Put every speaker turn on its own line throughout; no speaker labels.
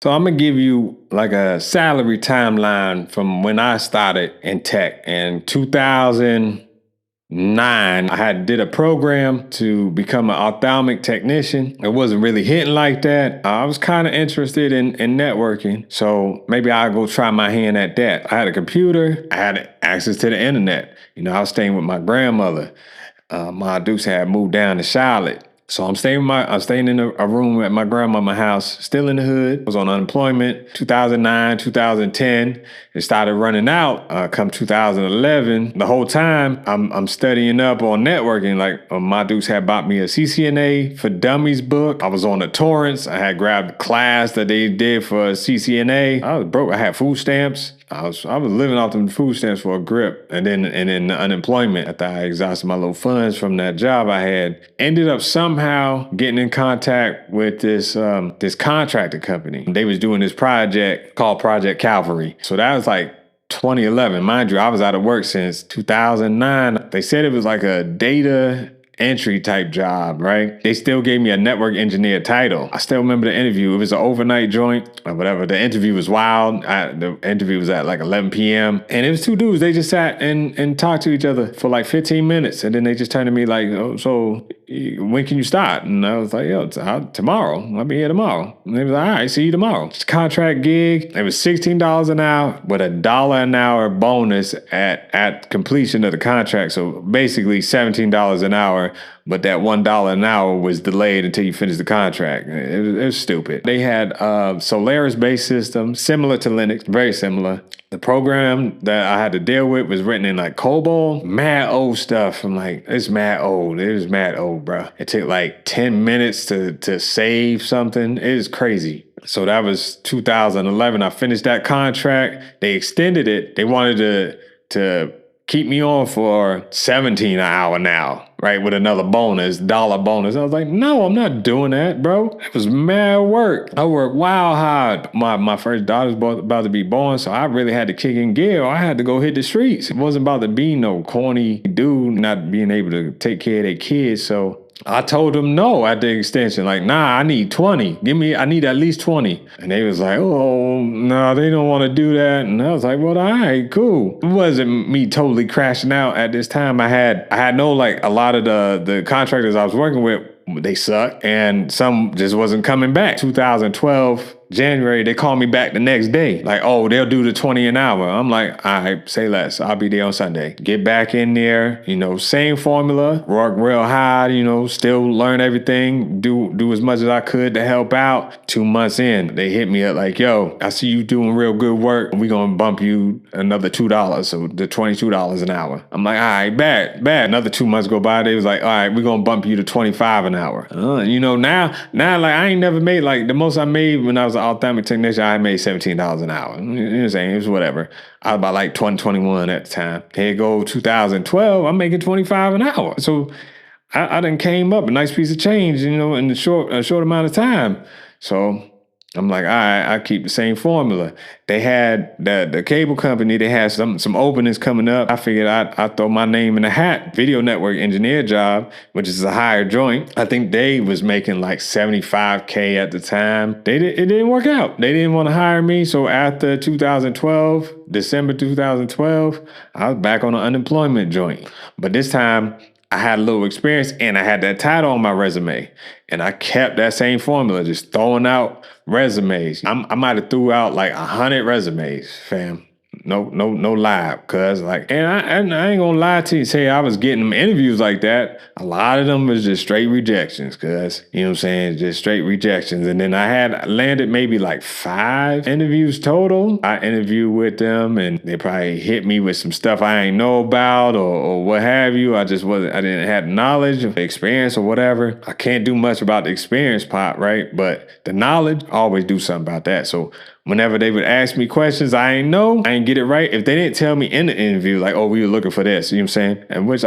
So I'm gonna give you like a salary timeline from when I started in tech in 2009. I had did a program to become an ophthalmic technician. It wasn't really hitting like that. I was kind of interested in networking, so maybe I'll go try my hand at that. I had a computer. I had access to the internet. I was staying with my grandmother. My Dukes had moved down to Charlotte. So I'm staying in a room at my grandmama's house, still in the hood. I was on unemployment 2009, 2010. It started running out come 2011. The whole time I'm studying up on networking. Like my Dukes had bought me a CCNA for Dummies book. I was on the torrents. I had grabbed a class that they did for CCNA. I was broke. I had food stamps. I was living off them food stamps for a grip, and then the unemployment after I exhausted my little funds from that job I had. Ended up somehow getting in contact with this contractor company. They was doing this project called Project Calvary. So that was like 2011. Mind you, I was out of work since 2009. They said it was like a data entry type job, right? They still gave me a network engineer title. I still remember the interview. It was an overnight joint or whatever. The interview was wild. The interview was at like 11 p.m. And it was two dudes. They just sat and talked to each other for like 15 minutes. And then they just turned to me like, oh, so when can you start? And I was like, yo, tomorrow. I'll be here tomorrow. And they was like, all right, see you tomorrow. It's a contract gig. It was $16 an hour with $1 an hour bonus at completion of the contract. So basically $17 an hour. But that $1 an hour was delayed until you finish the contract. It was stupid. They had a Solaris-based system, similar to Linux, very similar. The program that I had to deal with was written in like COBOL, mad old stuff. I'm like, it's mad old. It was mad old, bro. It took like 10 minutes to save something. It was crazy. So that was 2011. I finished that contract. They extended it. They wanted to keep me on for $17 an hour now, right? With another dollar bonus. I was like, no, I'm not doing that, bro. It was mad work. I worked wild hard. My first daughter's about to be born, so I really had to kick in gear. I had to go hit the streets. It wasn't about to be no corny dude not being able to take care of their kids. So I told them no at the extension. Like, nah, I need 20. I need at least 20. And they was like, oh, no, they don't want to do that. And I was like, well, all right, cool. It wasn't me totally crashing out at this time. I had no, like, a lot of the contractors I was working with, they suck. And some just wasn't coming back. 2012, January, they called me back the next day. Like, oh, they'll do the 20 an hour. I'm like, all right, say less. I'll be there on Sunday. Get back in there, same formula, work real hard, still learn everything, do as much as I could to help out. 2 months in, they hit me up like, yo, I see you doing real good work. We're going to bump you another $2, so the $22 an hour. I'm like, all right, bad. Another 2 months go by. They was like, all right, we're going to bump you to 25 an hour. Now, like, I ain't never made, like, the most I made when I was an ophthalmic technician, I made $17 an hour. You know what I'm saying? It was whatever. I was about like 21 at the time. Here go 2012, I'm making 25 an hour. So I done came up a nice piece of change, in a short amount of time. So I'm like, all right, I keep the same formula. They had the cable company, they had some openings coming up. I figured I'd throw my name in the hat. Video network engineer job, which is a higher joint. I think they was making like $75K at the time. It didn't work out. They didn't want to hire me. So after 2012, December 2012, I was back on the unemployment joint. But this time, I had a little experience and I had that title on my resume. And I kept that same formula, just throwing out resumes. I might have threw out like 100 resumes, fam. No lie, cuz like, and I ain't gonna lie to you, say I was getting them interviews like that. A lot of them was just straight rejections, cuz, you know what I'm saying? Just straight rejections. And then I had landed maybe like 5 interviews total. I interviewed with them and they probably hit me with some stuff I ain't know about or what have you. I didn't have knowledge of experience or whatever. I can't do much about the experience part, right? But the knowledge, I always do something about that. So whenever they would ask me questions I ain't get it right. If they didn't tell me in the interview, like, oh, we were looking for this, you know what I'm saying? And which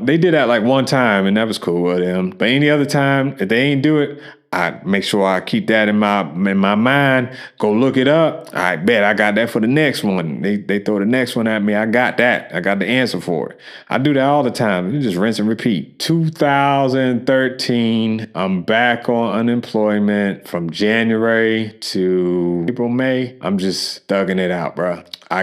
they did that like one time and that was cool with them. But any other time, if they ain't do it, I make sure I keep that in my mind. Go look it up. I bet I got that for the next one. They throw the next one at me. I got that. I got the answer for it. I do that all the time. You just rinse and repeat. 2013, I'm back on unemployment from January to April, May. I'm just thugging it out, bro. I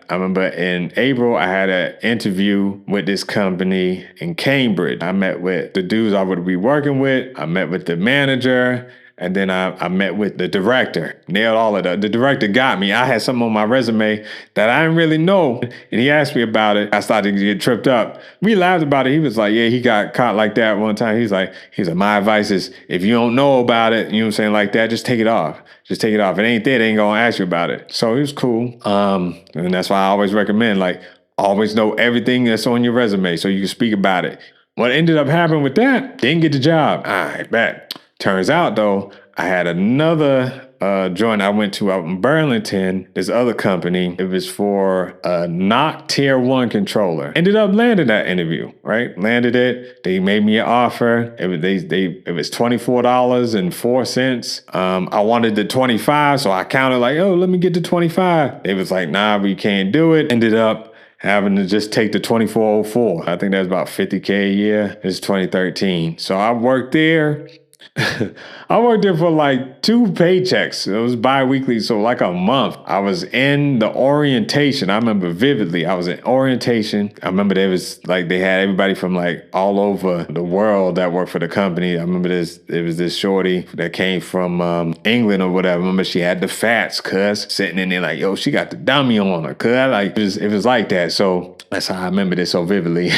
remember in April, I had an interview with this company in Cambridge. I met with the dudes I would be working with. I met with the manager. And then I met with the director. Nailed all of that. The director got me. I had something on my resume that I didn't really know. And he asked me about it. I started to get tripped up. We laughed about it. He was like, yeah, he got caught like that one time. He's like, my advice is if you don't know about it, you know what I'm saying, like that, just take it off. Just take it off. If it ain't there, they ain't gonna ask you about it. So it was cool. And that's why I always recommend, like, always know everything that's on your resume so you can speak about it. What ended up happening with that, didn't get the job. All right, bet. Turns out, though, I had another joint I went to out in Burlington, this other company. It was for a NOC Tier 1 controller. Ended up landing that interview, right? Landed it. They made me an offer. It was $24.04. I wanted the 25, so I counted like, oh, let me get the 25. They was like, nah, we can't do it. Ended up having to just take the 2404. I think that's about $50K a year. It's 2013. So I worked there. I worked there for like 2 paychecks. It was bi-weekly, so like a month. I was in the orientation. I remember vividly. I was in orientation. I remember they had everybody from like all over the world that worked for the company. I remember it was this shorty that came from England or whatever. I remember she had the fats, cuz, sitting in there like, yo, she got the dummy on her, cuz. Like, it was like that. So that's how I remember this so vividly.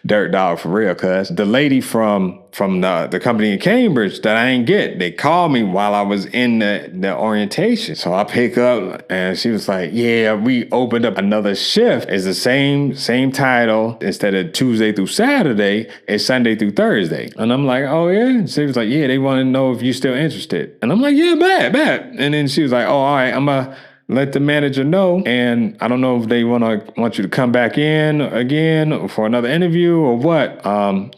Dirt dog for real, cuz. The lady from the company in Cambridge that I didn't get, they called me while I was in the orientation. So I pick up and she was like, yeah, we opened up another shift. It's the same title. Instead of Tuesday through Saturday, it's Sunday through Thursday. And I'm like, oh yeah? And she was like, yeah, they want to know if you're still interested. And I'm like, yeah, bet. And then she was like, oh, all right, I'm going to let the manager know. And I don't know if they want you to come back in again for another interview or what.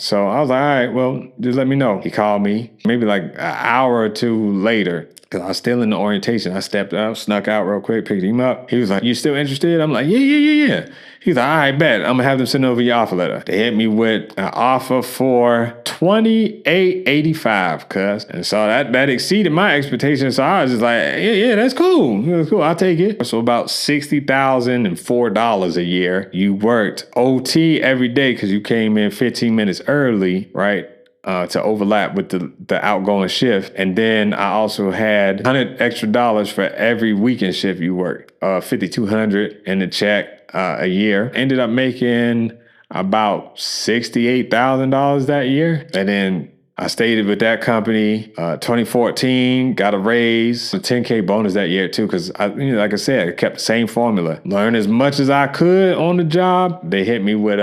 So I was like, all right, well, just let me know. He called me maybe like an hour or two later, because I was still in the orientation. I stepped out, snuck out real quick, picked him up. He was like, you still interested? I'm like, yeah. He's like, all right, bet. I'm going to have them send over your offer letter. They hit me with an offer for $28.85, cuz. And so that exceeded my expectations. So I was just like, yeah, that's cool. That's cool. I'll take it. So about $60,004 a year. You worked OT every day because you came in 15 minutes early, right? To overlap with the outgoing shift. And then I also had $100 extra for every weekend shift you worked. $5,200 in the check a year. Ended up making about $68,000 that year. And then I stayed with that company. 2014, got a raise, a $10K bonus that year too, because like I said, I kept the same formula. Learn as much as I could on the job. They hit me with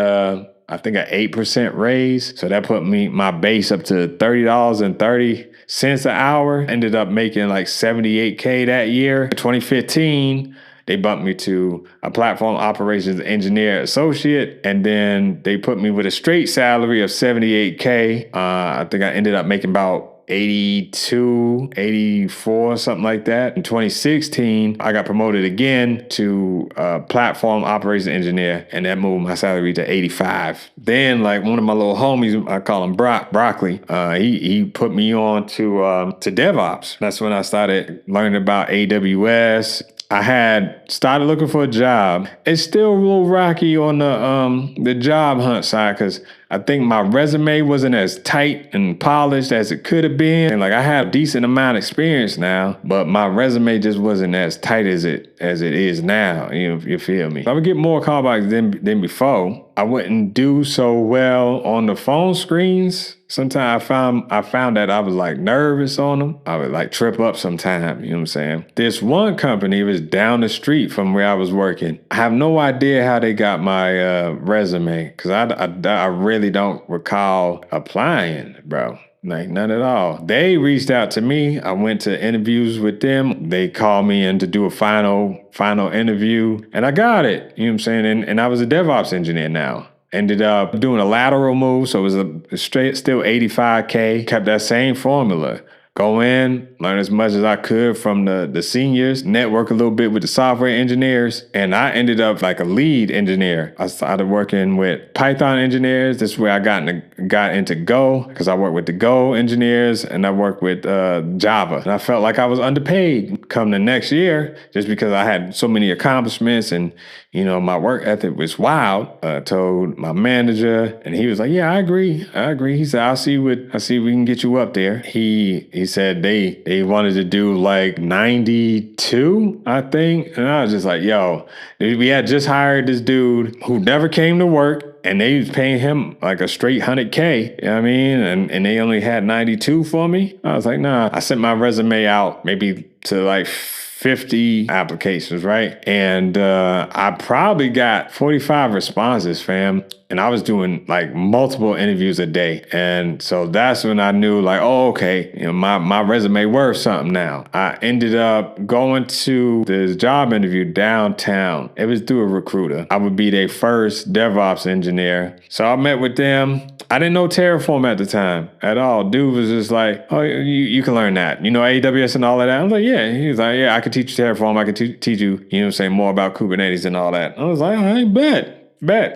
I think an 8% raise. So that put my base up to $30.30 an hour. Ended up making like $78K that year. 2015, they bumped me to a platform operations engineer associate. And then they put me with a straight salary of $78K. I think I ended up making about 82, 84, something like that. In 2016, I got promoted again to platform operations engineer, and that moved my salary to 85. Then, like, one of my little homies, I call him Broccoli, he put me on to DevOps. That's when I started learning about AWS. I had started looking for a job. It's still a little rocky on the job hunt side because I think my resume wasn't as tight and polished as it could have been. And like I had a decent amount of experience now, but my resume just wasn't as tight as it is now. You feel me? I would get more callbacks than before. I wouldn't do so well on the phone screens. Sometimes I found that I was like nervous on them. I would like trip up sometimes, you know what I'm saying? This one company was down the street from where I was working. I have no idea how they got my resume because I really don't recall applying, bro. Like, none at all. They reached out to me. I went to interviews with them. They called me in to do a final interview, and I got it. You know what I'm saying? And I was a DevOps engineer now. Ended up doing a lateral move, so it was a straight, still 85K. Kept that same formula. Go in, learn as much as I could from the seniors, network a little bit with the software engineers, and I ended up like a lead engineer. I started working with Python engineers. This is where I got into Go, because I worked with the Go engineers, and I worked with Java. And I felt like I was underpaid come the next year, just because I had so many accomplishments, and my work ethic was wild. I told my manager, and he was like, "Yeah, I agree. He said, "I'll see we can get you up there." He said they wanted to do like 92, I think. And I was just like, yo, we had just hired this dude who never came to work, and they was paying him like a straight 100K, you know what I mean? And they only had 92 for me. I was like, nah. I sent my resume out maybe to like 50 applications, right? And I probably got 45 responses, fam. And I was doing like multiple interviews a day. And so that's when I knew like, oh, okay, my resume worth something now. I ended up going to this job interview downtown. It was through a recruiter. I would be their first DevOps engineer. So I met with them. I didn't know Terraform at the time at all. Dude was just like, oh, you can learn that. AWS and all of that. I was like, yeah. He was like, yeah, I could teach you Terraform. I could teach you, more about Kubernetes and all that. I was like, all right, bet.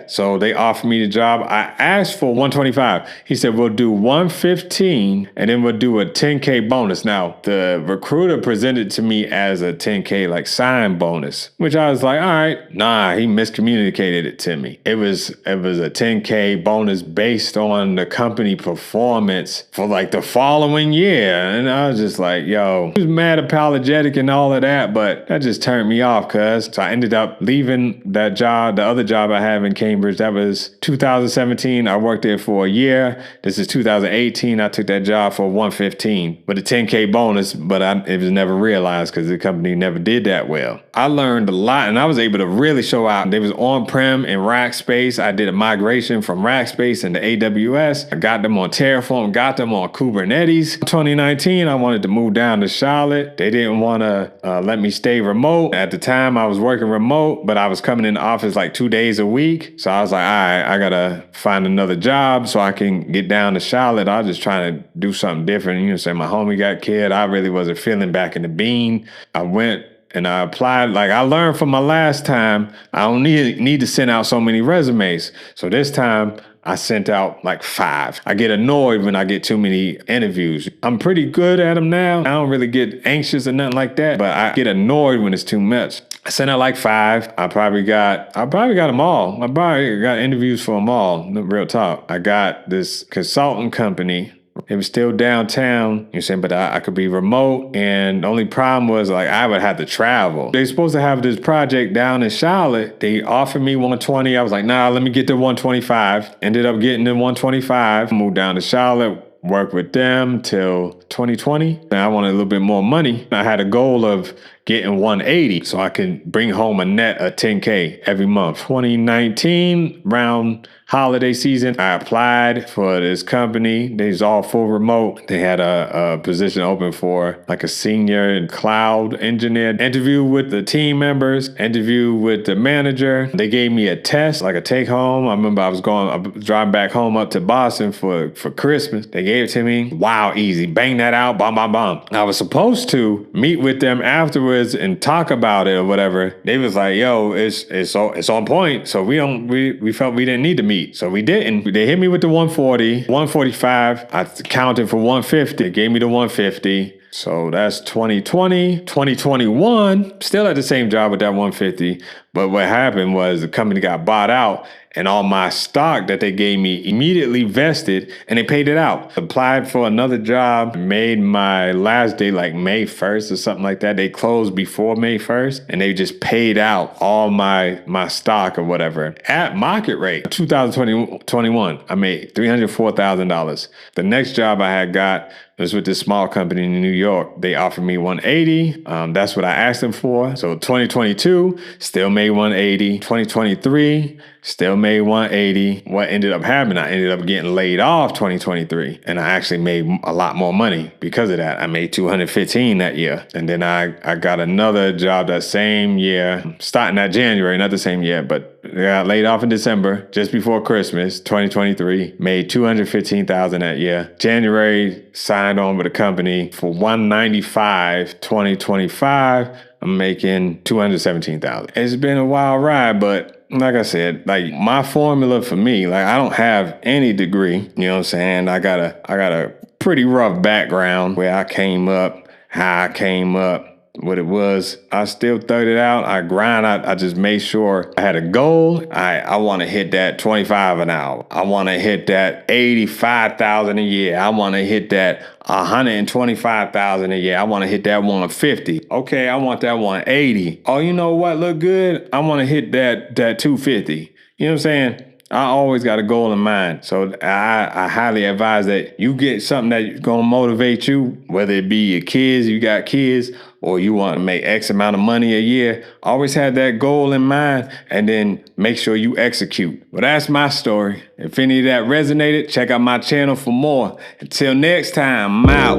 So they offered me the job. I asked for 125. He said, we'll do 115 and then we'll do a 10K bonus. Now, the recruiter presented to me as a 10K like sign bonus, which I was like, all right. Nah, he miscommunicated it to me. It was a 10K bonus based on the company performance for like the following year. And I was just like, yo, he was mad apologetic and all of that, but that just turned me off, cuz. So I ended up leaving that job, the other job I had in Cambridge. That was 2017. I worked there for a year. This is 2018. I took that job for 115 with a 10K bonus, but it was never realized because the company never did that well. I learned a lot, and I was able to really show out. They was on-prem in Rackspace. I did a migration from Rackspace into AWS. I got them on Terraform, got them on Kubernetes. 2019, I wanted to move down to Charlotte. They didn't want to let me stay remote. At the time, I was working remote, but I was coming in the office like 2 days a week. So I was like, all right, I got to find another job so I can get down to Charlotte. I was just trying to do something different. My homie got killed. I really wasn't feeling back in the bean. I went and I applied. Like I learned from my last time, I don't need to send out so many resumes. So this time I sent out like 5. I get annoyed when I get too many interviews. I'm pretty good at them now. I don't really get anxious or nothing like that, but I get annoyed when it's too much. I sent out like 5. I probably got them all. I probably got interviews for them all. Real talk. I got this consultant company. It was still downtown, but I could be remote. And the only problem was like I would have to travel. They're supposed to have this project down in Charlotte. They offered me 120. I was like, nah, let me get to 125. Ended up getting to 125. Moved down to Charlotte. Worked with them till 2020. And I wanted a little bit more money. I had a goal of getting 180 so I can bring home a net of 10K every month. 2019, around holiday season, I applied for this company. They was all full remote. They had a position open for like a senior cloud engineer. Interview with the team members, interview with the manager. They gave me a test, like a take home. I remember I was driving back home up to Boston for Christmas. They gave it to me. Wow, easy. Bang that out. Bam, bam, bam. I was supposed to meet with them afterwards and talk about it or whatever. They was like, yo, it's on point. So we felt we didn't need to meet. So we didn't. They hit me with the 140, 145. I counted for 150. They gave me the 150. So that's 2020, 2021, still at the same job with that 150. But what happened was the company got bought out and all my stock that they gave me immediately vested and they paid it out. Applied for another job, made my last day like May 1st or something like that. They closed before May 1st and they just paid out all my stock or whatever at market rate. 2021, I made $304,000. The next job I had got was with this small company in New York. They offered me 180. That's what I asked them for. So 2022, still made 180. 2023, still made 180. What ended up happening, I ended up getting laid off 2023. And I actually made a lot more money because of that. I made 215 that year. And then I got another job that same year, starting that January, not the same year, but I got laid off in December, just before Christmas, 2023. Made 215,000 that year. January, signed on with a company for 195, 2025. I'm making 217,000. It's been a wild ride, but like I said, like my formula for me, like I don't have any degree, you know what I'm saying? I got a pretty rough background where I came up, how I came up, what it was. I still thugged it out. I grind. I just made sure I had a goal. I want to hit that 25 an hour. I want to hit that 85,000 a year. I want to hit that 125,000 a year. I want to hit that 150. Okay, I want that 180. Oh, you know what? Look good. I want to hit that 250. You know what I'm saying? I always got a goal in mind. So I highly advise that you get something that's going to motivate you, whether it be your kids, you got kids, or you want to make X amount of money a year. Always have that goal in mind and then make sure you execute. Well, that's my story. If any of that resonated, check out my channel for more. Until next time, I'm out.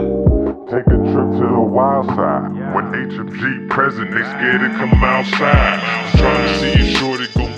Take a trip to the wild side. When HFG present, they scared to come outside. Trying to see you shorty go